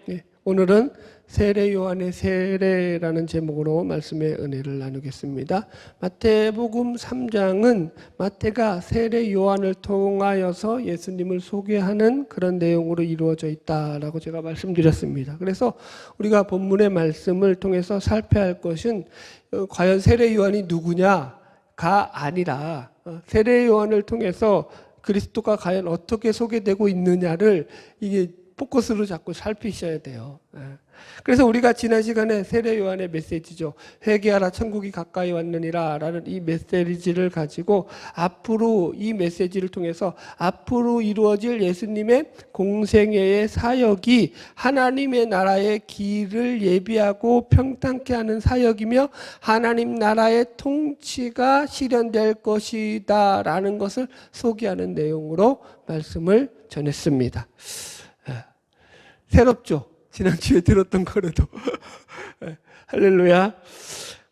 예, 오늘은 세례 요한의 세례라는 제목으로 말씀의 은혜를 나누겠습니다. 마태복음 3장은 마태가 세례 요한을 통하여서 예수님을 소개하는 그런 내용으로 이루어져 있다라고 제가 말씀드렸습니다. 그래서 우리가 본문의 말씀을 통해서 살펴야 할 것은 과연 세례 요한이 누구냐가 아니라 세례 요한을 통해서 그리스도가 과연 어떻게 소개되고 있느냐를 이게 포커스로 자꾸 살피셔야 돼요. 그래서 우리가 지난 시간에 세례 요한의 메시지죠. 회개하라 천국이 가까이 왔느니라 라는 이 메시지를 가지고 앞으로 이 메시지를 통해서 앞으로 이루어질 예수님의 공생애의 사역이 하나님의 나라의 길을 예비하고 평탄케 하는 사역이며 하나님 나라의 통치가 실현될 것이다 라는 것을 소개하는 내용으로 말씀을 전했습니다. 새롭죠? 지난주에 들었던 거라도. 할렐루야.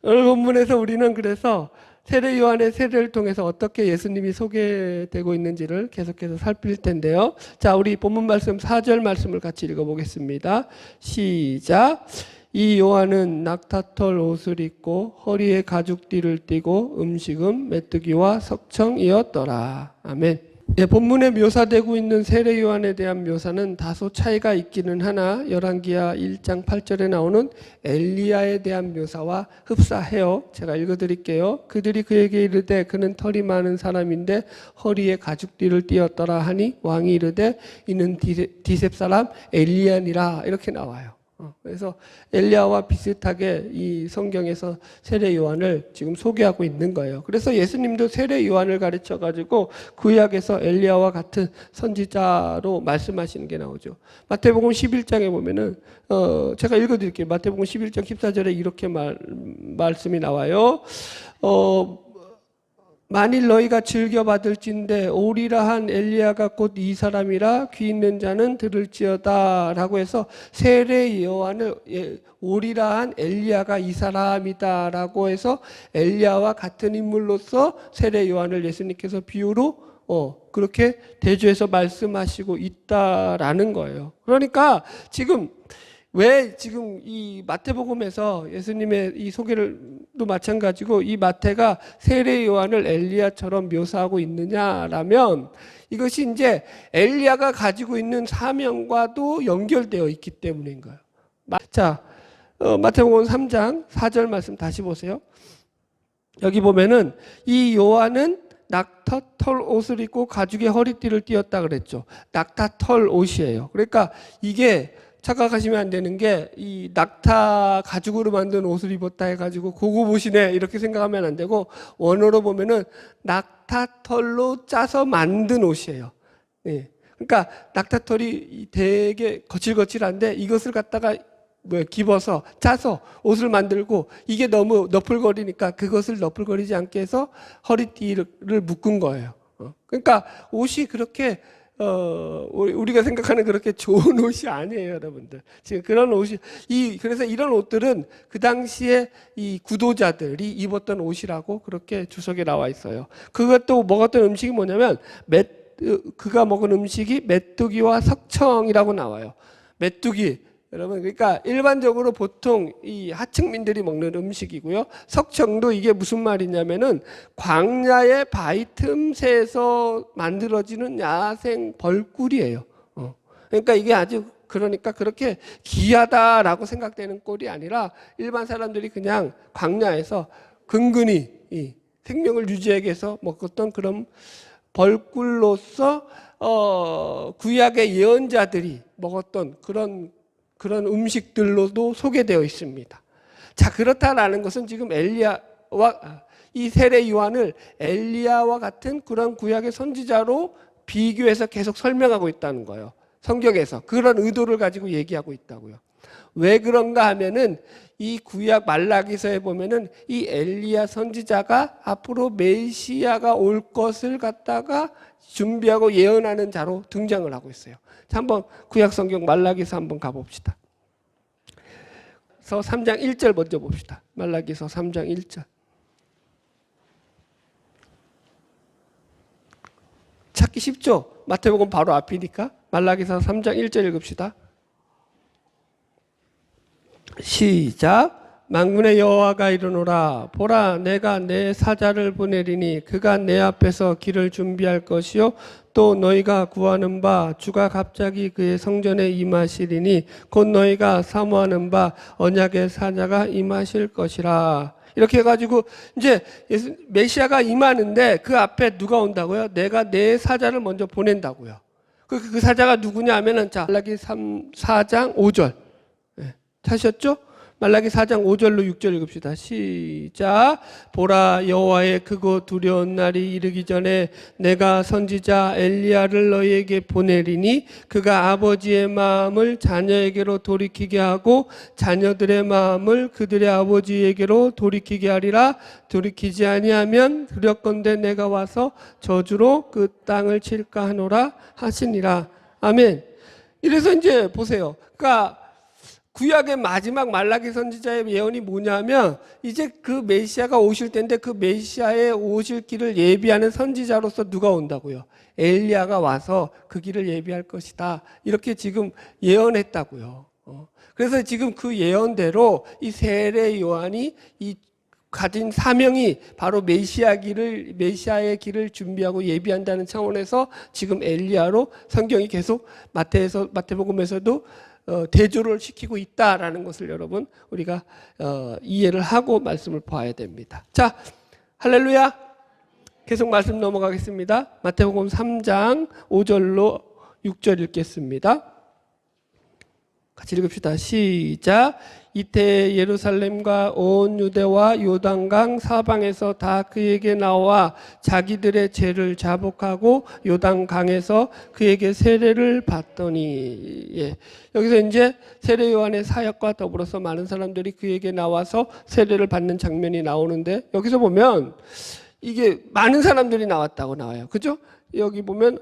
오늘 본문에서 우리는 그래서 세례 요한의 세례를 통해서 어떻게 예수님이 소개되고 있는지를 계속해서 살필 텐데요. 자, 우리 본문 말씀 4절 말씀을 같이 읽어보겠습니다. 시작. 이 요한은 낙타털 옷을 입고 허리에 가죽띠를 띠고 음식은 메뚜기와 석청이었더라. 아멘. 예, 본문에 묘사되고 있는 세례 요한에 대한 묘사는 다소 차이가 있기는 하나 열왕기하 1장 8절에 나오는 엘리야에 대한 묘사와 흡사해요. 제가 읽어드릴게요. 그들이 그에게 이르되 그는 털이 많은 사람인데 허리에 가죽띠를 띠었더라 하니 왕이 이르되 이는 디셉 사람 엘리야니라 이렇게 나와요. 그래서 엘리야와 비슷하게 이 성경에서 세례 요한을 지금 소개하고 있는 거예요. 그래서 예수님도 세례 요한을 가르쳐 가지고 구약에서 엘리야와 같은 선지자로 말씀하시는 게 나오죠. 마태복음 11장에 보면은 제가 읽어 드릴게요. 마태복음 11장 14절에 이렇게 말씀이 나와요. 만일 너희가 즐겨 받을진대 오리라 한 엘리야가 곧 이 사람이라 귀 있는 자는 들을지어다 라고 해서 세례 요한을 오리라 한 엘리야가 이 사람이다 라고 해서 엘리야와 같은 인물로서 세례 요한을 예수님께서 비유로 그렇게 대조해서 말씀하시고 있다라는 거예요. 그러니까 왜 지금 이 마태복음에서 예수님의 이 소개를도 마찬가지고 이 마태가 세례 요한을 엘리야처럼 묘사하고 있느냐라면 이것이 이제 엘리야가 가지고 있는 사명과도 연결되어 있기 때문인 거예요. 자, 마태복음 3장 4절 말씀 다시 보세요. 여기 보면은 이 요한은 낙타털 옷을 입고 가죽의 허리띠를 띠었다 그랬죠. 낙타털 옷이에요. 그러니까 이게 착각하시면 안 되는 게 이 낙타 가죽으로 만든 옷을 입었다 해가지고 고급 옷이네 이렇게 생각하면 안 되고 원어로 보면은 낙타털로 짜서 만든 옷이에요. 예. 그러니까 낙타털이 되게 거칠거칠한데 이것을 갖다가 집어서 짜서 옷을 만들고 이게 너무 너풀거리니까 그것을 너풀거리지 않게 해서 허리띠를 묶은 거예요. 그러니까 옷이 그렇게 우리가 생각하는 그렇게 좋은 옷이 아니에요, 여러분들. 지금 그런 옷이, 그래서 이런 옷들은 그 당시에 이 구도자들이 입었던 옷이라고 그렇게 주석에 나와 있어요. 그것도 먹었던 음식이 뭐냐면, 그가 먹은 음식이 메뚜기와 석청이라고 나와요. 메뚜기. 여러분, 그러니까 일반적으로 보통 이 하층민들이 먹는 음식이고요. 석청도 이게 무슨 말이냐면은 광야의 바위 틈새에서 만들어지는 야생 벌꿀이에요. 그러니까 이게 아주 그러니까 그렇게 귀하다라고 생각되는 꼴이 아니라 일반 사람들이 그냥 광야에서 근근히 이 생명을 유지하기 위해서 먹었던 그런 벌꿀로서 구약의 예언자들이 먹었던 그런 음식들로도 소개되어 있습니다. 자, 그렇다라는 것은 지금 엘리야와 이 세례 요한을 엘리야와 같은 그런 구약의 선지자로 비교해서 계속 설명하고 있다는 거예요. 성경에서 그런 의도를 가지고 얘기하고 있다고요. 왜 그런가 하면은 이 구약 말라기서에 보면은 이 엘리야 선지자가 앞으로 메시아가 올 것을 갖다가 준비하고 예언하는 자로 등장을 하고 있어요. 자, 한번 구약 성경 말라기서 한번 가봅시다. 3장 1절 먼저 봅시다. 말라기서 3장 1절. 찾기 쉽죠? 마태복음 바로 앞이니까 말라기서 3장 1절 읽읍시다. 시작. 만군의 여호와가 이르노라. 보라, 내가 내 사자를 보내리니 그가 내 앞에서 길을 준비할 것이요 또 너희가 구하는 바 주가 갑자기 그의 성전에 임하시리니 곧 너희가 사모하는 바 언약의 사자가 임하실 것이라. 이렇게 해가지고 이제 메시아가 임하는데 그 앞에 누가 온다고요? 내가 내 사자를 먼저 보낸다고요. 그 사자가 누구냐 하면은 자 말라기 4장 5절 찾으셨죠? 말라기 4장 5절로 6절 읽읍시다. 시작. 보라, 여호와의 크고 두려운 날이 이르기 전에 내가 선지자 엘리야를 너희에게 보내리니 그가 아버지의 마음을 자녀에게로 돌이키게 하고 자녀들의 마음을 그들의 아버지에게로 돌이키게 하리라. 돌이키지 아니하면 두렵건대 내가 와서 저주로 그 땅을 칠까 하노라 하시니라. 아멘. 이래서 이제 보세요. 그러니까 구약의 마지막 말라기 선지자의 예언이 뭐냐면 이제 그 메시아가 오실 텐데 그 메시아의 오실 길을 예비하는 선지자로서 누가 온다고요? 엘리야가 와서 그 길을 예비할 것이다. 이렇게 지금 예언했다고요. 그래서 지금 그 예언대로 이 세례 요한이 이 가진 사명이 바로 메시아의 길을 준비하고 예비한다는 차원에서 지금 엘리야로 성경이 계속 마태복음에서도 대조를 시키고 있다라는 것을 여러분 우리가 이해를 하고 말씀을 봐야 됩니다. 자, 할렐루야. 계속 말씀 넘어가겠습니다. 마태복음 3장 5절로 6절 읽겠습니다. 같이 읽읍시다. 시작. 이때 예루살렘과 온 유대와 요단강 사방에서 다 그에게 나와 자기들의 죄를 자복하고 요단강에서 그에게 세례를 받더니. 예. 여기서 이제 세례 요한의 사역과 더불어서 많은 사람들이 그에게 나와서 세례를 받는 장면이 나오는데 여기서 보면 이게 많은 사람들이 나왔다고 나와요. 그죠? 여기 보면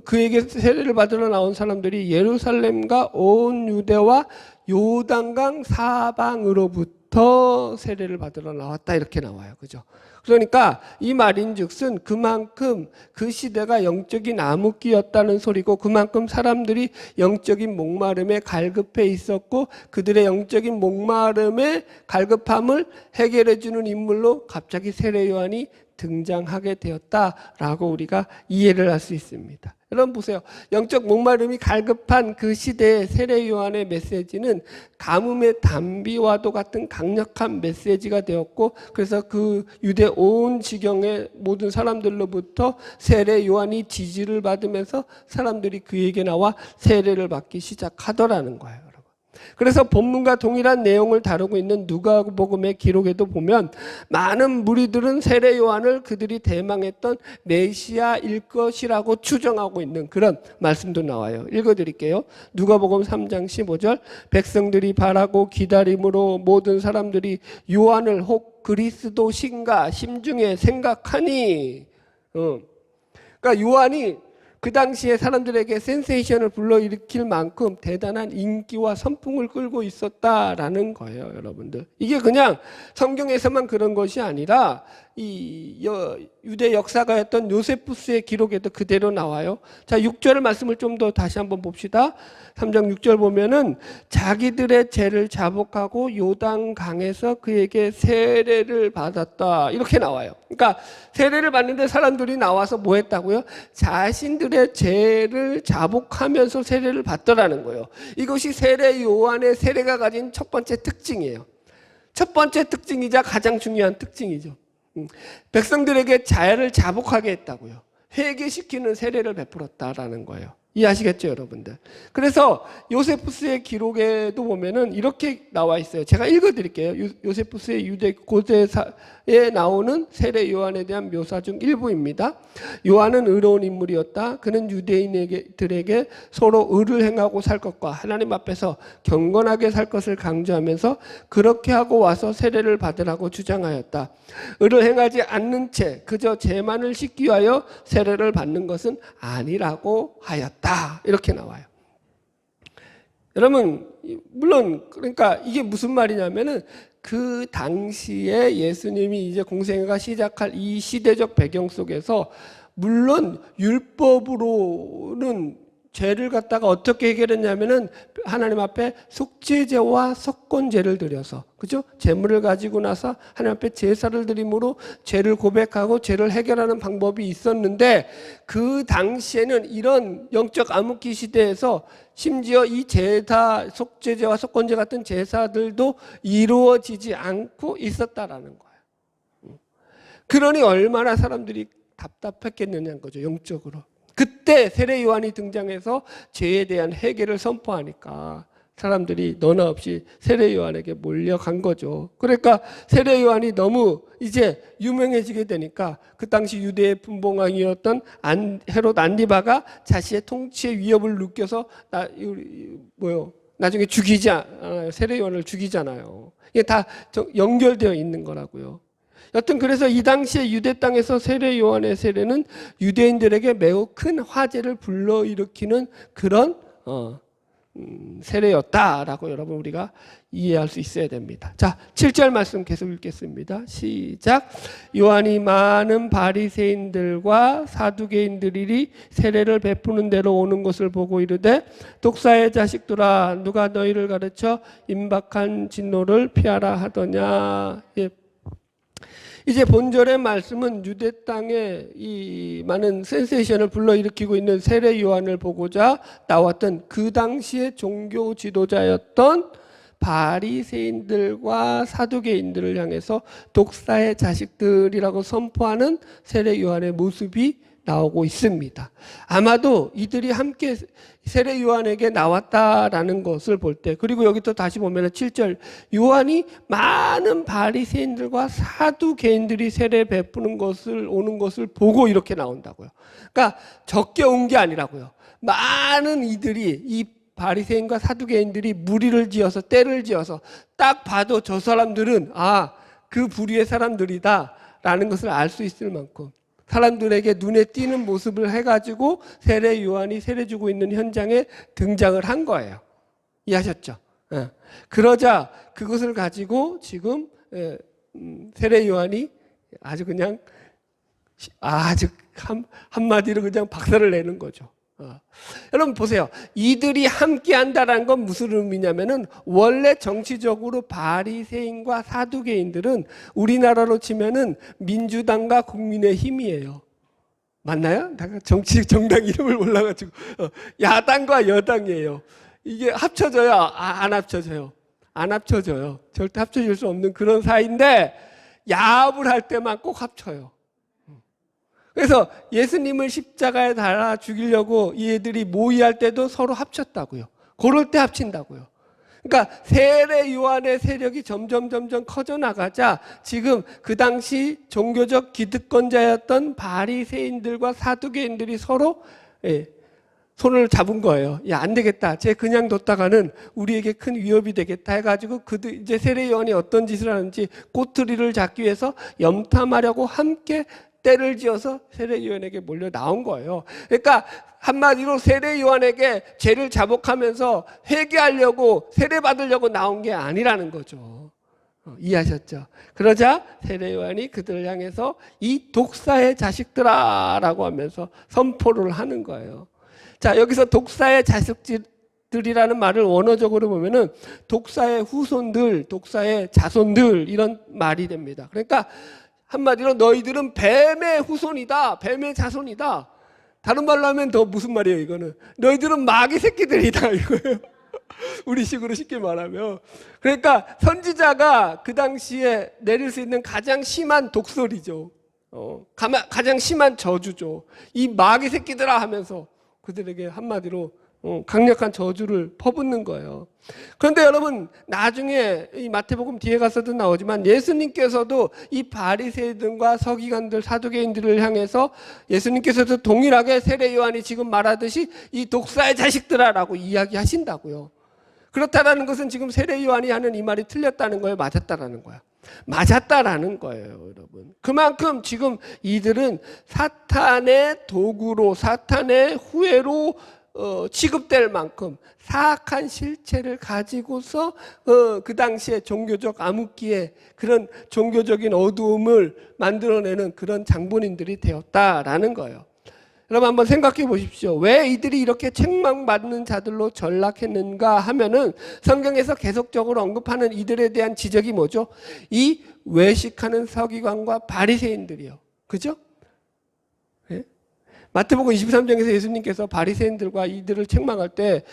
그에게 세례를 받으러 나온 사람들이 예루살렘과 온 유대와 요단강 사방으로부터 세례를 받으러 나왔다 이렇게 나와요. 그죠? 그러니까 이 말인즉슨 그만큼 그 시대가 영적인 암흑기였다는 소리고 그만큼 사람들이 영적인 목마름에 갈급해 있었고 그들의 영적인 목마름의 갈급함을 해결해 주는 인물로 갑자기 세례 요한이 등장하게 되었다라고 우리가 이해를 할 수 있습니다. 여러분 보세요. 영적 목마름이 갈급한 그 시대의 세례 요한의 메시지는 가뭄의 단비와도 같은 강력한 메시지가 되었고 그래서 그 유대 온 지경의 모든 사람들로부터 세례 요한이 지지를 받으면서 사람들이 그에게 나와 세례를 받기 시작하더라는 거예요. 그래서 본문과 동일한 내용을 다루고 있는 누가복음의 기록에도 보면 많은 무리들은 세례 요한을 그들이 대망했던 메시아일 것이라고 추정하고 있는 그런 말씀도 나와요. 읽어드릴게요. 누가복음 3장 15절 백성들이 바라고 기다림으로 모든 사람들이 요한을 혹 그리스도신가 심중에 생각하니 그러니까 요한이 그 당시에 사람들에게 센세이션을 불러일으킬 만큼 대단한 인기와 선풍을 끌고 있었다라는 거예요, 여러분들. 이게 그냥 성경에서만 그런 것이 아니라 이 유대 역사가였던 요세푸스의 기록에도 그대로 나와요. 자, 6절 말씀을 좀 더 다시 한번 봅시다. 3장 6절 보면은 자기들의 죄를 자복하고 요단강에서 그에게 세례를 받았다. 이렇게 나와요. 그러니까 세례를 받는데 사람들이 나와서 뭐 했다고요? 자신들의 죄를 자복하면서 세례를 받더라는 거예요. 이것이 세례 요한의 세례가 가진 첫 번째 특징이에요. 첫 번째 특징이자 가장 중요한 특징이죠. 백성들에게 자애를 자복하게 했다고요. 회개시키는 세례를 베풀었다라는 거예요. 이해하시겠죠, 여러분들? 그래서 요세푸스의 기록에도 보면은 이렇게 나와 있어요. 제가 읽어드릴게요. 요세푸스의 유대 고대사에 나오는 세례 요한에 대한 묘사 중 일부입니다. 요한은 의로운 인물이었다. 그는 유대인들에게 서로 의를 행하고 살 것과 하나님 앞에서 경건하게 살 것을 강조하면서 그렇게 하고 와서 세례를 받으라고 주장하였다. 의를 행하지 않는 채 그저 죄만을 씻기 위하여 세례를 받는 것은 아니라고 하였다. 이렇게 나와요. 여러분, 물론 그러니까 이게 무슨 말이냐면은 그 당시에 예수님이 이제 공생애가 시작할 이 시대적 배경 속에서 물론 율법으로는 죄를 갖다가 어떻게 해결했냐면은 하나님 앞에 속죄제와 속건제를 드려서, 그죠? 제물을 가지고 나서 하나님 앞에 제사를 드림으로 죄를 고백하고 죄를 해결하는 방법이 있었는데, 그 당시에는 이런 영적 암흑기 시대에서 심지어 이 제사, 속죄제와 속건제 같은 제사들도 이루어지지 않고 있었다라는 거예요. 그러니 얼마나 사람들이 답답했겠느냐는 거죠, 영적으로. 그때 세례 요한이 등장해서 죄에 대한 해결을 선포하니까 사람들이 너나 없이 세례 요한에게 몰려간 거죠. 그러니까 세례 요한이 너무 이제 유명해지게 되니까 그 당시 유대의 분봉왕이었던 헤롯 안디바가 자신의 통치의 위협을 느껴서 나중에 세례 요한을 죽이잖아요. 이게 다 연결되어 있는 거라고요. 여튼 그래서 이 당시에 유대 땅에서 세례 요한의 세례는 유대인들에게 매우 큰 화제를 불러일으키는 그런 세례였다라고 여러분 우리가 이해할 수 있어야 됩니다. 자, 7절 말씀 계속 읽겠습니다. 시작. 요한이 많은 바리새인들과 사두개인들이 세례를 베푸는 데로 오는 것을 보고 이르되 독사의 자식들아 누가 너희를 가르쳐 임박한 진노를 피하라 하더냐. 예. 이제 본절의 말씀은 유대 땅에 이 많은 센세이션을 불러일으키고 있는 세례 요한을 보고자 나왔던 그 당시의 종교 지도자였던 바리새인들과 사두개인들을 향해서 독사의 자식들이라고 선포하는 세례 요한의 모습이 나오고 있습니다. 아마도 이들이 함께 세례 요한에게 나왔다라는 것을 볼 때, 그리고 여기 또 다시 보면 7절 요한이 많은 바리새인들과 사두개인들이 세례 베푸는 것을 오는 것을 보고 이렇게 나온다고요. 그러니까 적게 온 게 아니라고요. 많은 이들이 이 바리새인과 사두개인들이 무리를 지어서 떼를 지어서 딱 봐도 저 사람들은 그 부류의 사람들이다라는 것을 알 수 있을 만큼 사람들에게 눈에 띄는 모습을 해가지고 세례 요한이 세례 주고 있는 현장에 등장을 한 거예요. 이해하셨죠? 그러자 그것을 가지고 지금 세례 요한이 아주 그냥 한마디로 그냥 박살을 내는 거죠. 여러분 보세요. 이들이 함께 한다는 건 무슨 의미냐면은 원래 정치적으로 바리새인과 사두개인들은 우리나라로 치면은 민주당과 국민의힘이에요. 맞나요? 정당 이름을 몰라가지고 야당과 여당이에요. 이게 합쳐져요? 안 합쳐져요? 안 합쳐져요. 절대 합쳐질 수 없는 그런 사이인데 야합을 할 때만 꼭 합쳐요. 그래서 예수님을 십자가에 달아 죽이려고 이 애들이 모의할 때도 서로 합쳤다고요. 그럴 때 합친다고요. 그러니까 세례 요한의 세력이 점점 커져 나가자 지금 그 당시 종교적 기득권자였던 바리새인들과 사두개인들이 서로 손을 잡은 거예요. 야, 안 되겠다. 쟤 그냥 뒀다가는 우리에게 큰 위협이 되겠다 해가지고 이제 세례 요한이 어떤 짓을 하는지 꼬투리를 잡기 위해서 염탐하려고 함께 때를 지어서 세례 요한에게 몰려 나온 거예요. 그러니까 한마디로 세례 요한에게 죄를 자복하면서 회개하려고 세례 받으려고 나온 게 아니라는 거죠. 이해하셨죠? 그러자 세례 요한이 그들을 향해서 이 독사의 자식들아라고 하면서 선포를 하는 거예요. 자, 여기서 독사의 자식들이라는 말을 원어적으로 보면은 독사의 후손들, 독사의 자손들 이런 말이 됩니다. 그러니까 한마디로 너희들은 뱀의 후손이다. 뱀의 자손이다. 다른 말로 하면 더 무슨 말이에요, 이거는? 너희들은 마귀 새끼들이다, 이거예요. 우리식으로 쉽게 말하면. 그러니까 선지자가 그 당시에 내릴 수 있는 가장 심한 독설이죠. 가장 심한 저주죠. 이 마귀 새끼들아 하면서 그들에게 한마디로 강력한 저주를 퍼붓는 거예요. 그런데 여러분 나중에 이 마태복음 뒤에 가서도 나오지만 예수님께서도 이 바리새인들과 서기관들 사두개인들을 향해서 예수님께서도 동일하게 세례 요한이 지금 말하듯이 이 독사의 자식들아라고 이야기하신다고요. 그렇다라는 것은 지금 세례 요한이 하는 이 말이 틀렸다는 거예요? 맞았다라는 거야? 맞았다라는 거예요, 여러분. 그만큼 지금 이들은 사탄의 도구로 사탄의 후예로 취급될 만큼 사악한 실체를 가지고서 그 당시에 종교적 암흑기에 그런 종교적인 어두움을 만들어내는 그런 장본인들이 되었다라는 거예요. 여러분 한번 생각해 보십시오. 왜 이들이 이렇게 책망받는 자들로 전락했는가 하면은 성경에서 계속적으로 언급하는 이들에 대한 지적이 뭐죠? 이 외식하는 서기관과 바리새인들이요. 그죠? 네? 마태복음 23장에서 예수님께서 바리새인들과 이들을 책망할 때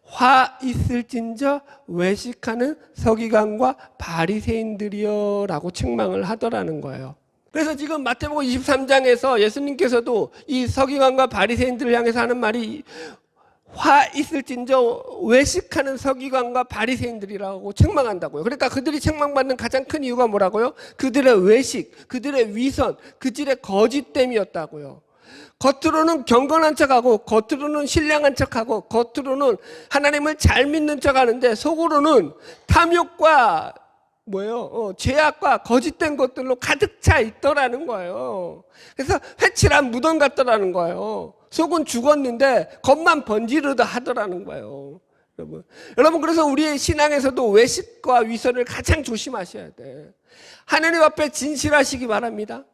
화 있을진저 외식하는 서기관과 바리새인들이여 라고 책망을 하더라는 거예요. 그래서 지금 마태복음 23장에서 예수님께서도 이 서기관과 바리새인들을 향해서 하는 말이 화 있을진저 외식하는 서기관과 바리새인들이라고 책망한다고요. 그러니까 그들이 책망받는 가장 큰 이유가 뭐라고요? 그들의 외식, 그들의 위선, 그들의 거짓됨이었다고요. 겉으로는 경건한 척하고 겉으로는 신령한 척하고 겉으로는 하나님을 잘 믿는 척하는데 속으로는 탐욕과 죄악과 거짓된 것들로 가득 차 있더라는 거예요. 그래서 회칠한 무덤 같더라는 거예요. 속은 죽었는데 겉만 번지르다 하더라는 거예요. 여러분 그래서 우리의 신앙에서도 외식과 위선을 가장 조심하셔야 돼. 하나님 앞에 진실하시기 바랍니다.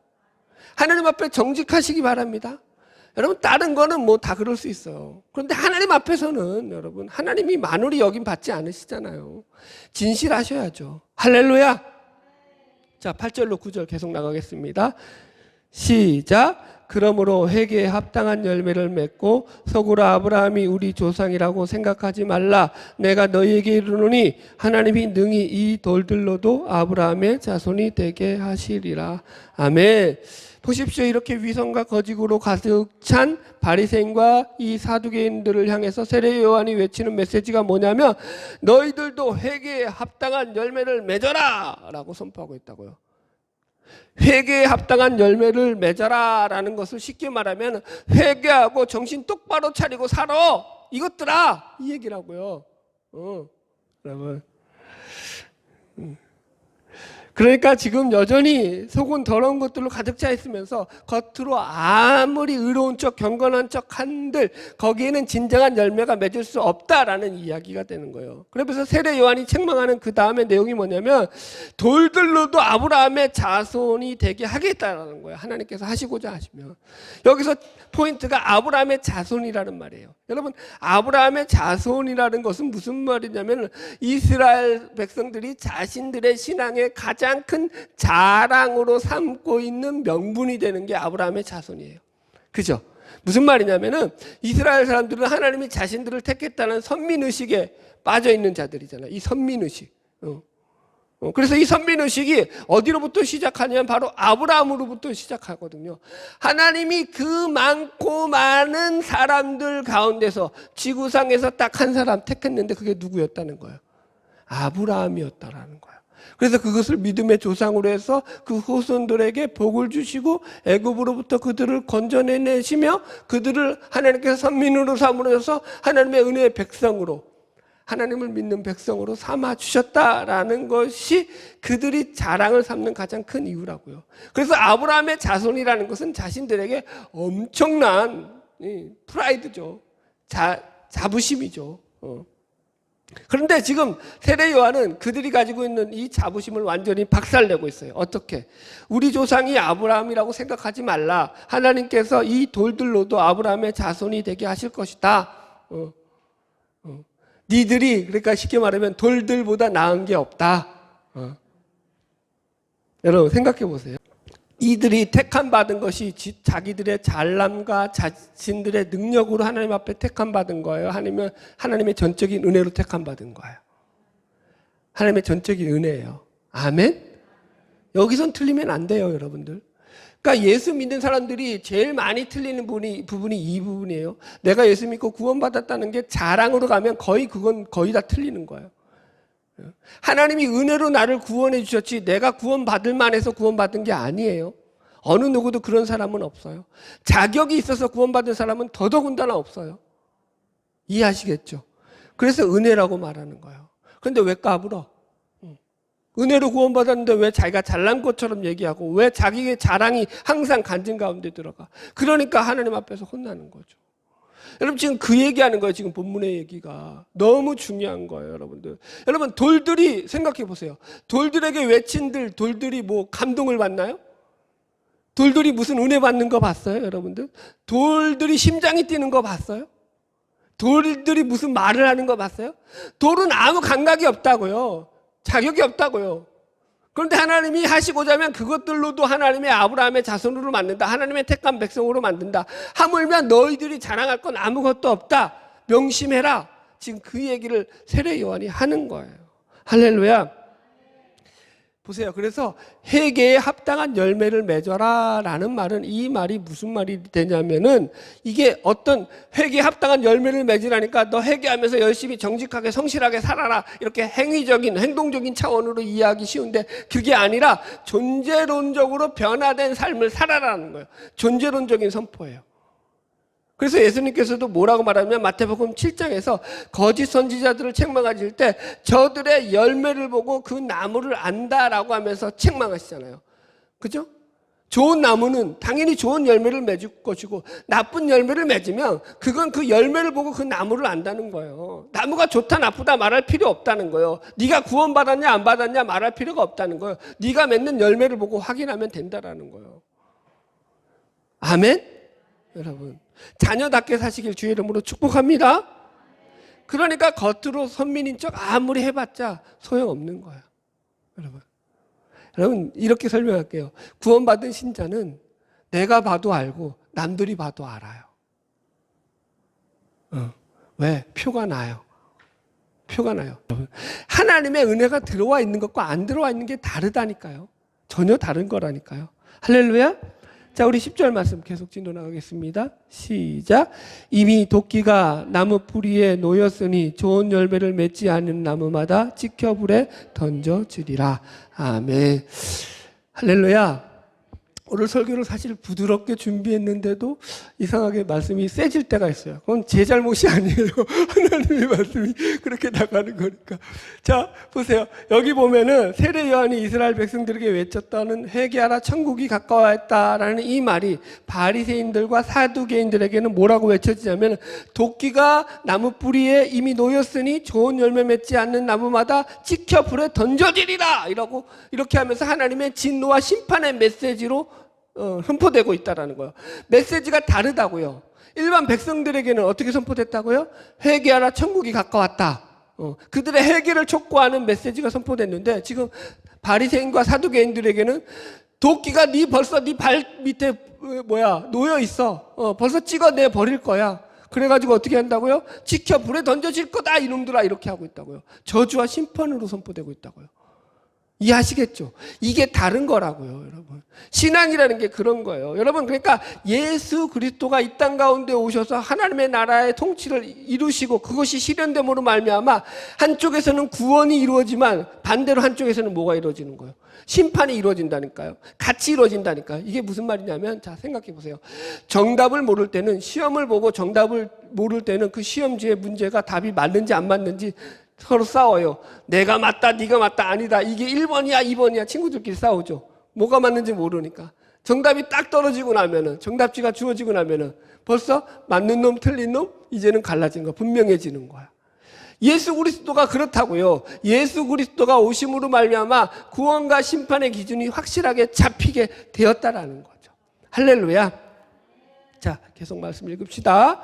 하나님 앞에 정직하시기 바랍니다. 여러분 다른 거는 뭐 다 그럴 수 있어요. 그런데 하나님 앞에서는 여러분 하나님이 만홀히 여김 받지 않으시잖아요. 진실하셔야죠. 할렐루야. 자 8절로 9절 계속 나가겠습니다. 시작. 그러므로 회개에 합당한 열매를 맺고 서구라 아브라함이 우리 조상이라고 생각하지 말라. 내가 너희에게 이르노니 하나님이 능히 이 돌들로도 아브라함의 자손이 되게 하시리라. 아멘. 보십시오. 이렇게 위선과 거짓으로 가득 찬 바리새인과 이 사두개인들을 향해서 세례 요한이 외치는 메시지가 뭐냐면 너희들도 회개에 합당한 열매를 맺어라 라고 선포하고 있다고요. 회개에 합당한 열매를 맺어라 라는 것을 쉽게 말하면 회개하고 정신 똑바로 차리고 살아 이것들아 이 얘기라고요. 여러분 그러니까 지금 여전히 속은 더러운 것들로 가득 차 있으면서 겉으로 아무리 의로운 척 경건한 척 한들 거기에는 진정한 열매가 맺을 수 없다라는 이야기가 되는 거예요. 그래서 세례 요한이 책망하는 그 다음에 내용이 뭐냐면 돌들로도 아브라함의 자손이 되게 하겠다라는 거예요. 하나님께서 하시고자 하시면. 여기서 포인트가 아브라함의 자손이라는 말이에요. 여러분 아브라함의 자손이라는 것은 무슨 말이냐면 이스라엘 백성들이 자신들의 신앙의 가장 큰 자랑으로 삼고 있는 명분이 되는 게 아브라함의 자손이에요. 그죠? 무슨 말이냐면은 이스라엘 사람들은 하나님이 자신들을 택했다는 선민의식에 빠져 있는 자들이잖아요. 이 선민의식. 그래서 이 선민의식이 어디로부터 시작하냐면 바로 아브라함으로부터 시작하거든요. 하나님이 그 많고 많은 사람들 가운데서 지구상에서 딱 한 사람 택했는데 그게 누구였다는 거예요? 아브라함이었다라는 거예요. 그래서 그것을 믿음의 조상으로 해서 그 후손들에게 복을 주시고 애굽으로부터 그들을 건져내시며 그들을 하나님께서 선민으로 삼으셔서 하나님의 은혜의 백성으로 하나님을 믿는 백성으로 삼아 주셨다라는 것이 그들이 자랑을 삼는 가장 큰 이유라고요. 그래서 아브라함의 자손이라는 것은 자신들에게 엄청난 프라이드죠. 자부심이죠. 그런데 지금 세례 요한은 그들이 가지고 있는 이 자부심을 완전히 박살내고 있어요. 어떻게? 우리 조상이 아브라함이라고 생각하지 말라. 하나님께서 이 돌들로도 아브라함의 자손이 되게 하실 것이다. 니들이 그러니까 쉽게 말하면 돌들보다 나은 게 없다. 여러분 생각해 보세요. 이들이 택함 받은 것이 자기들의 잘남과 자신들의 능력으로 하나님 앞에 택함 받은 거예요. 아니면 하나님의 전적인 은혜로 택함 받은 거예요. 하나님의 전적인 은혜예요. 아멘. 여기선 틀리면 안 돼요, 여러분들. 그러니까 예수 믿는 사람들이 제일 많이 틀리는 부분이 이 부분이에요. 내가 예수 믿고 구원받았다는 게 자랑으로 가면 그건 거의 다 틀리는 거예요. 하나님이 은혜로 나를 구원해 주셨지 내가 구원받을 만해서 구원받은 게 아니에요. 어느 누구도 그런 사람은 없어요. 자격이 있어서 구원받은 사람은 더더군다나 없어요. 이해하시겠죠? 그래서 은혜라고 말하는 거예요. 그런데 왜 까불어? 은혜로 구원받았는데 왜 자기가 잘난 것처럼 얘기하고 왜 자기의 자랑이 항상 간증 가운데 들어가? 그러니까 하나님 앞에서 혼나는 거죠. 여러분 지금 그 얘기하는 거예요. 지금 본문의 얘기가 너무 중요한 거예요, 여러분들. 여러분 돌들이 생각해 보세요. 돌들에게 외친 돌들이 뭐 감동을 받나요? 돌들이 무슨 은혜 받는 거 봤어요, 여러분들? 돌들이 심장이 뛰는 거 봤어요? 돌들이 무슨 말을 하는 거 봤어요? 돌은 아무 감각이 없다고요. 자격이 없다고요. 그런데 하나님이 하시고자 하면 그것들로도 하나님의 아브라함의 자손으로 만든다. 하나님의 택한 백성으로 만든다. 하물며 너희들이 자랑할 건 아무것도 없다. 명심해라. 지금 그 얘기를 세례 요한이 하는 거예요. 할렐루야. 보세요. 그래서 회개에 합당한 열매를 맺어라 라는 말은, 이 말이 무슨 말이 되냐면은, 이게 어떤 회개에 합당한 열매를 맺으라니까 너 회개하면서 열심히 정직하게 성실하게 살아라, 이렇게 행위적인 행동적인 차원으로 이해하기 쉬운데, 그게 아니라 존재론적으로 변화된 삶을 살아라는 거예요. 존재론적인 선포예요. 그래서 예수님께서도 뭐라고 말하냐면, 마태복음 7장에서 거짓 선지자들을 책망하실 때 저들의 열매를 보고 그 나무를 안다라고 하면서 책망하시잖아요. 그죠? 좋은 나무는 당연히 좋은 열매를 맺을 것이고, 나쁜 열매를 맺으면 그건 그 열매를 보고 그 나무를 안다는 거예요. 나무가 좋다 나쁘다 말할 필요 없다는 거예요. 네가 구원받았냐 안 받았냐 말할 필요가 없다는 거예요. 네가 맺는 열매를 보고 확인하면 된다라는 거예요. 아멘? 여러분, 자녀답게 사시길 주의 이름으로 축복합니다. 그러니까 겉으로 선민인 척 아무리 해봤자 소용없는 거예요. 여러분 이렇게 설명할게요. 구원받은 신자는 내가 봐도 알고 남들이 봐도 알아요. 왜? 표가 나요. 표가 나요. 하나님의 은혜가 들어와 있는 것과 안 들어와 있는 게 다르다니까요. 전혀 다른 거라니까요. 할렐루야. 자, 우리 10절 말씀 계속 진도 나가겠습니다. 시작. 이미 도끼가 나무 뿌리에 놓였으니 좋은 열매를 맺지 않는 나무마다 찍혀 불에 던져지리라. 아멘. 할렐루야. 오늘 설교를 사실 부드럽게 준비했는데도 이상하게 말씀이 세질 때가 있어요. 그건 제 잘못이 아니에요. 하나님의 말씀이 그렇게 나가는 거니까. 자, 보세요. 여기 보면은 세례 요한이 이스라엘 백성들에게 외쳤다는 회개하라 천국이 가까워했다라는 이 말이 바리새인들과 사두개인들에게는 뭐라고 외쳐지냐면, 도끼가 나무 뿌리에 이미 놓였으니 좋은 열매 맺지 않는 나무마다 찍혀 불에 던져지리라, 이라고 이렇게 하면서 하나님의 진노와 심판의 메시지로 선포되고 있다라는 거예요. 메시지가 다르다고요. 일반 백성들에게는 어떻게 선포됐다고요? 회개하라 천국이 가까웠다. 그들의 회개를 촉구하는 메시지가 선포됐는데, 지금 바리새인과 사두개인들에게는 도끼가 벌써 네 발 밑에 놓여 있어. 벌써 찍어내 버릴 거야. 그래가지고 어떻게 한다고요? 지켜 불에 던져질 거다 이놈들아, 이렇게 하고 있다고요. 저주와 심판으로 선포되고 있다고요. 이해하시겠죠? 이게 다른 거라고요, 여러분. 신앙이라는 게 그런 거예요. 여러분, 그러니까 예수 그리스도가 이 땅 가운데 오셔서 하나님의 나라의 통치를 이루시고 그것이 실현됨으로 말미암아 한쪽에서는 구원이 이루어지만 반대로 한쪽에서는 뭐가 이루어지는 거예요? 심판이 이루어진다니까요. 같이 이루어진다니까요. 이게 무슨 말이냐면, 자, 생각해 보세요. 정답을 모를 때는, 시험을 보고 정답을 모를 때는 그 시험지의 문제가 답이 맞는지 안 맞는지 서로 싸워요. 내가 맞다, 네가 맞다, 아니다. 이게 1번이야, 2번이야. 친구들끼리 싸우죠. 뭐가 맞는지 모르니까. 정답이 딱 떨어지고 나면은, 정답지가 주어지고 나면은 벌써 맞는 놈, 틀린 놈, 이제는 갈라진 거, 분명해지는 거야. 예수 그리스도가 그렇다고요. 예수 그리스도가 오심으로 말미암아 구원과 심판의 기준이 확실하게 잡히게 되었다라는 거죠. 할렐루야. 자, 계속 말씀 읽읍시다.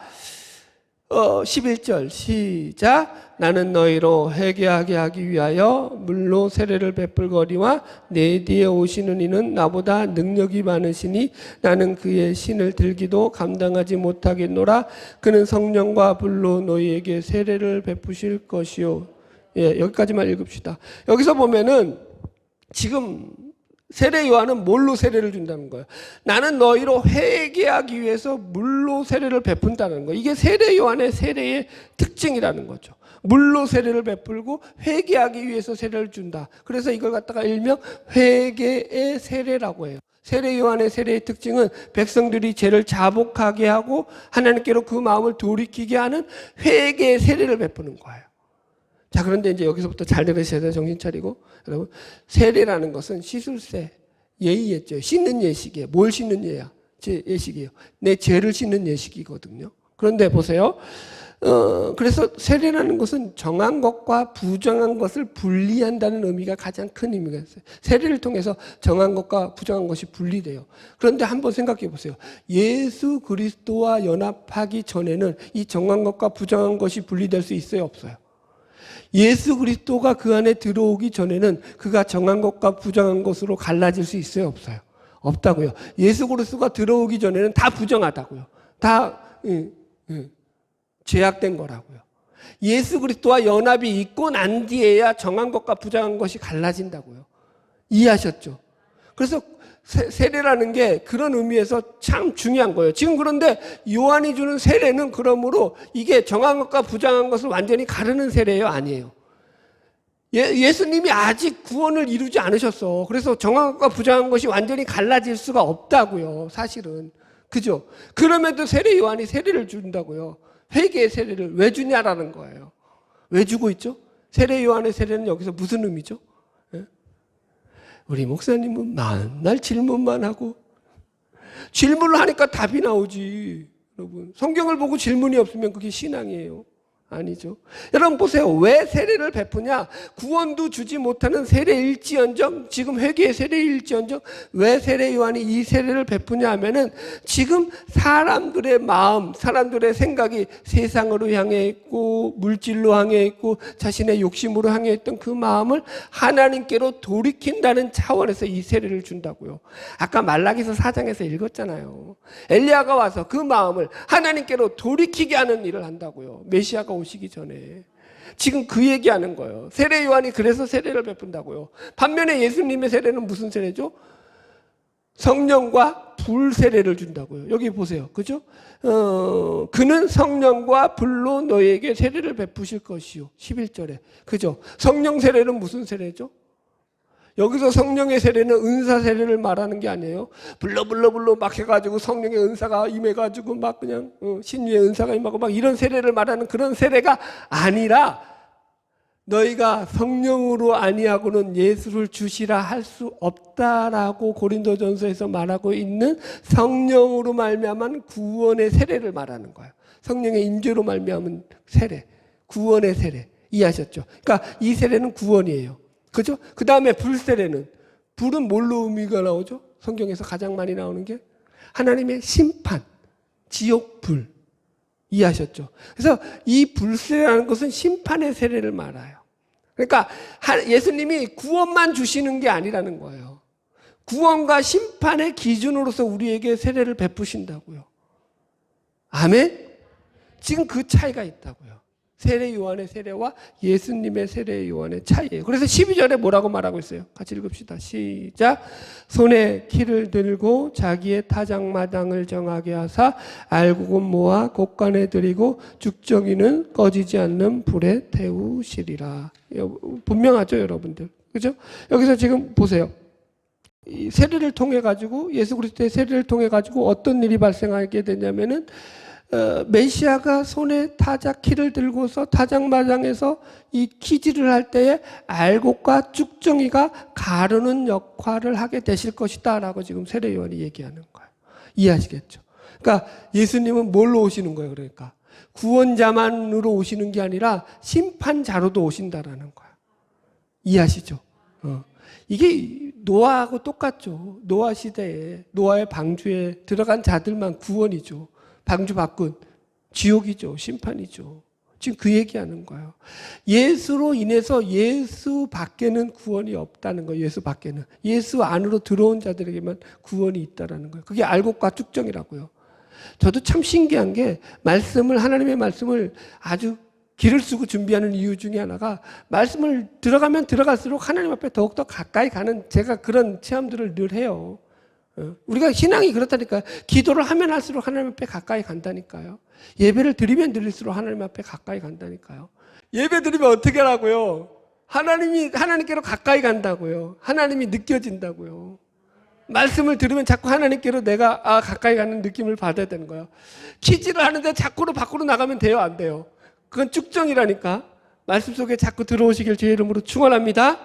11절 시작. 나는 너희로 회개하게 하기 위하여 물로 세례를 베풀거니와 내 뒤에 오시는 이는 나보다 능력이 많으시니 나는 그의 신을 들기도 감당하지 못하겠노라. 그는 성령과 불로 너희에게 세례를 베푸실 것이요. 예, 여기까지만 읽읍시다. 여기서 보면은 지금 세례 요한은 뭘로 세례를 준다는 거예요? 나는 너희로 회개하기 위해서 물로 세례를 베푼다는 거예요. 이게 세례 요한의 세례의 특징이라는 거죠. 물로 세례를 베풀고 회개하기 위해서 세례를 준다. 그래서 이걸 갖다가 일명 회개의 세례라고 해요. 세례 요한의 세례의 특징은 백성들이 죄를 자복하게 하고 하나님께로 그 마음을 돌이키게 하는 회개의 세례를 베푸는 거예요. 자, 그런데 이제 여기서부터 잘 들으셔야 돼요. 정신 차리고. 여러분, 세례라는 것은 씻을세, 예의였죠. 씻는 예식이에요. 뭘 씻는 예야? 제 예식이에요. 내 죄를 씻는 예식이거든요. 그런데 보세요. 그래서 세례라는 것은 정한 것과 부정한 것을 분리한다는 의미가 가장 큰 의미가 있어요. 세례를 통해서 정한 것과 부정한 것이 분리돼요. 그런데 한번 생각해 보세요. 예수 그리스도와 연합하기 전에는 이 정한 것과 부정한 것이 분리될 수 있어요, 없어요? 예수 그리스도가 그 안에 들어오기 전에는 그가 정한 것과 부정한 것으로 갈라질 수 있어요, 없어요? 없다고요. 예수 그리스도가 들어오기 전에는 다 부정하다고요. 다 죄악된 거라고요. 예수 그리스도와 연합이 있고 난 뒤에야 정한 것과 부정한 것이 갈라진다고요. 이해하셨죠? 그래서 세례라는 게 그런 의미에서 참 중요한 거예요. 지금 그런데 요한이 주는 세례는 그러므로 이게 정한 것과 부정한 것을 완전히 가르는 세례예요? 아니에요. 예수님이 아직 구원을 이루지 않으셨어. 그래서 정한 것과 부정한 것이 완전히 갈라질 수가 없다고요. 사실은. 그죠? 그럼에도 세례 요한이 세례를 준다고요. 회개의 세례를 왜 주냐라는 거예요. 왜 주고 있죠? 세례 요한의 세례는 여기서 무슨 의미죠? 우리 목사님은 맨날 질문만 하고 질문을 하니까 답이 나오지. 여러분, 성경을 보고 질문이 없으면 그게 신앙이에요? 아니죠. 여러분 보세요. 왜 세례를 베푸냐? 구원도 주지 못하는 세례일지언정, 지금 회개의 세례일지언정, 왜 세례 요한이 이 세례를 베푸냐 하면은 지금 사람들의 마음, 사람들의 생각이 세상으로 향해 있고 물질로 향해 있고 자신의 욕심으로 향해 있던 그 마음을 하나님께로 돌이킨다는 차원에서 이 세례를 준다고요. 아까 말라기서 4장에서 읽었잖아요. 엘리야가 와서 그 마음을 하나님께로 돌이키게 하는 일을 한다고요. 메시아가 오시기 전에. 지금 그 얘기하는 거예요. 세례 요한이 그래서 세례를 베푼다고요. 반면에 예수님의 세례는 무슨 세례죠? 성령과 불 세례를 준다고요. 여기 보세요. 그죠? 그는 성령과 불로 너에게 세례를 베푸실 것이요. 11절에. 그죠? 성령 세례는 무슨 세례죠? 여기서 성령의 세례는 은사 세례를 말하는 게 아니에요. 불러 막 해가지고 성령의 은사가 임해가지고 막 그냥 신유의 은사가 임하고 막 이런 세례를 말하는 그런 세례가 아니라 너희가 성령으로 아니하고는 예수를 주시라 할 수 없다라고 고린도전서에서 말하고 있는 성령으로 말미암은 구원의 세례를 말하는 거예요. 성령의 임재로 말미암은 세례, 구원의 세례. 이해하셨죠? 그러니까 이 세례는 구원이에요. 그죠? 그 다음에 불세례는, 불은 뭘로 의미가 나오죠? 성경에서 가장 많이 나오는 게 하나님의 심판, 지옥 불. 이해하셨죠? 그래서 이 불세례라는 것은 심판의 세례를 말해요. 그러니까 예수님이 구원만 주시는 게 아니라는 거예요. 구원과 심판의 기준으로서 우리에게 세례를 베푸신다고요. 아멘? 지금 그 차이가 있다고요. 세례 요한의 세례와 예수님의 세례 요한의 차이예요. 그래서 12절에 뭐라고 말하고 있어요? 같이 읽읍시다. 시작. 손에 키를 들고 자기의 타작마당을 정하게 하사 알곡은 모아 곡간에 들이고 죽정이는 꺼지지 않는 불에 태우시리라. 분명하죠, 여러분들? 그죠? 여기서 지금 보세요. 이 세례를 통해 가지고, 예수 그리스도의 세례를 통해 가지고 어떤 일이 발생하게 되냐면은 메시아가 손에 타작 키를 들고서 타작마당에서 이 키질을 할 때에 알곡과 쭉정이가 가르는 역할을 하게 되실 것이다 라고 지금 세례 요한이 얘기하는 거예요. 이해하시겠죠? 그러니까 예수님은 뭘로 오시는 거예요? 그러니까 구원자만으로 오시는 게 아니라 심판자로도 오신다라는 거예요. 이해하시죠? 이게 노아하고 똑같죠. 노아 시대에, 노아의 방주에 들어간 자들만 구원이죠. 방주 밖은 지옥이죠. 심판이죠. 지금 그 얘기하는 거예요. 예수로 인해서 예수 밖에는 구원이 없다는 거예요. 예수 밖에는. 예수 안으로 들어온 자들에게만 구원이 있다는 거예요. 그게 알곡과 쭉정이라고요. 저도 참 신기한 게 하나님의 말씀을 아주 기를 쓰고 준비하는 이유 중에 하나가 말씀을 들어가면 들어갈수록 하나님 앞에 더욱더 가까이 가는 제가 그런 체험들을 늘 해요. 우리가 신앙이 그렇다니까요. 기도를 하면 할수록 하나님 앞에 가까이 간다니까요. 예배를 드리면 드릴수록 하나님 앞에 가까이 간다니까요. 예배 드리면 어떻게 하라고요? 하나님께로 가까이 간다고요. 하나님이 느껴진다고요. 말씀을 들으면 자꾸 하나님께로 내가 가까이 가는 느낌을 받아야 되는 거예요. 키질을 하는데 자꾸로 밖으로 나가면 돼요? 안 돼요? 그건 쭉정이라니까. 말씀 속에 자꾸 들어오시길 주의 이름으로 축원합니다.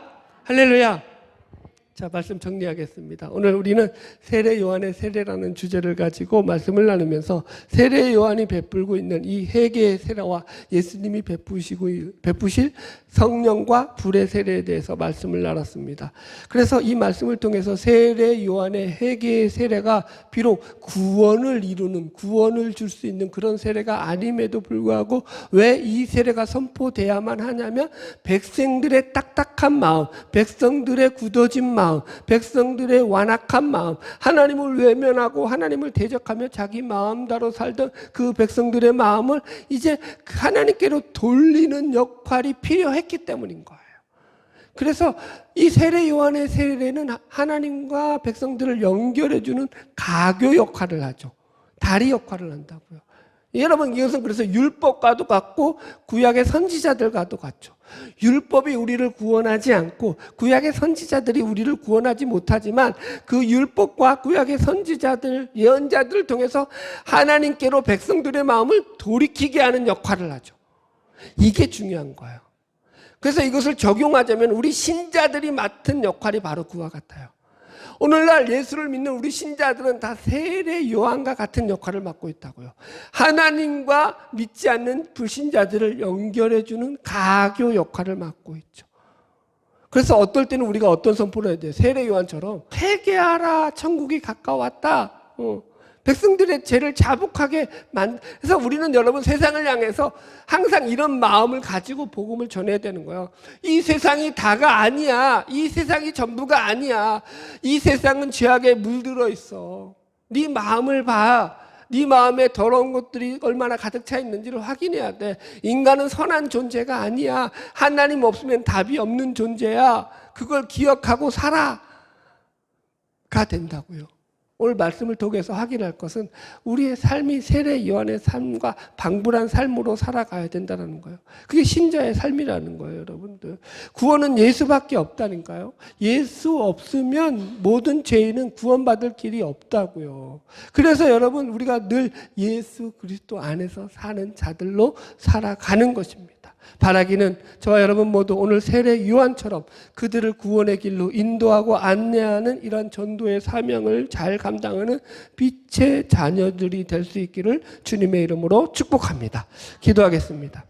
할렐루야. 자, 말씀 정리하겠습니다. 오늘 우리는 세례 요한의 세례라는 주제를 가지고 말씀을 나누면서 세례 요한이 베풀고 있는 이 회개의 세례와 예수님이 베푸실 성령과 불의 세례에 대해서 말씀을 나눴습니다. 그래서 이 말씀을 통해서 세례 요한의 회개의 세례가 비록 구원을 이루는, 구원을 줄 수 있는 그런 세례가 아님에도 불구하고 왜 이 세례가 선포돼야만 하냐면 백성들의 딱딱한 마음, 백성들의 굳어진 마음, 백성들의 완악한 마음, 하나님을 외면하고 하나님을 대적하며 자기 마음대로 살던 그 백성들의 마음을 이제 하나님께로 돌리는 역할이 필요했기 때문인 거예요. 그래서 이 세례 요한의 세례는 하나님과 백성들을 연결해주는 가교 역할을 하죠. 다리 역할을 한다고요. 여러분, 이것은 그래서 율법과도 같고 구약의 선지자들과도 같죠. 율법이 우리를 구원하지 않고 구약의 선지자들이 우리를 구원하지 못하지만 그 율법과 구약의 선지자들, 예언자들을 통해서 하나님께로 백성들의 마음을 돌이키게 하는 역할을 하죠. 이게 중요한 거예요. 그래서 이것을 적용하자면 우리 신자들이 맡은 역할이 바로 그와 같아요. 오늘날 예수를 믿는 우리 신자들은 다 세례 요한과 같은 역할을 맡고 있다고요. 하나님과 믿지 않는 불신자들을 연결해주는 가교 역할을 맡고 있죠. 그래서 어떨 때는 우리가 어떤 선포를 해야 돼요? 세례 요한처럼 회개하라, 천국이 가까웠다. 백성들의 죄를 자복하게 그래서 우리는 여러분 세상을 향해서 항상 이런 마음을 가지고 복음을 전해야 되는 거예요. 이 세상이 다가 아니야. 이 세상이 전부가 아니야. 이 세상은 죄악에 물들어 있어. 네 마음을 봐. 네 마음에 더러운 것들이 얼마나 가득 차 있는지를 확인해야 돼. 인간은 선한 존재가 아니야. 하나님 없으면 답이 없는 존재야. 그걸 기억하고 살아가 된다고요. 오늘 말씀을 통해서 확인할 것은 우리의 삶이 세례 요한의 삶과 방불한 삶으로 살아가야 된다는 거예요. 그게 신자의 삶이라는 거예요, 여러분들. 구원은 예수밖에 없다니까요. 예수 없으면 모든 죄인은 구원받을 길이 없다고요. 그래서 여러분, 우리가 늘 예수 그리스도 안에서 사는 자들로 살아가는 것입니다. 바라기는 저와 여러분 모두 오늘 세례 요한처럼 그들을 구원의 길로 인도하고 안내하는 이러한 전도의 사명을 잘 감당하는 빛의 자녀들이 될 수 있기를 주님의 이름으로 축복합니다. 기도하겠습니다.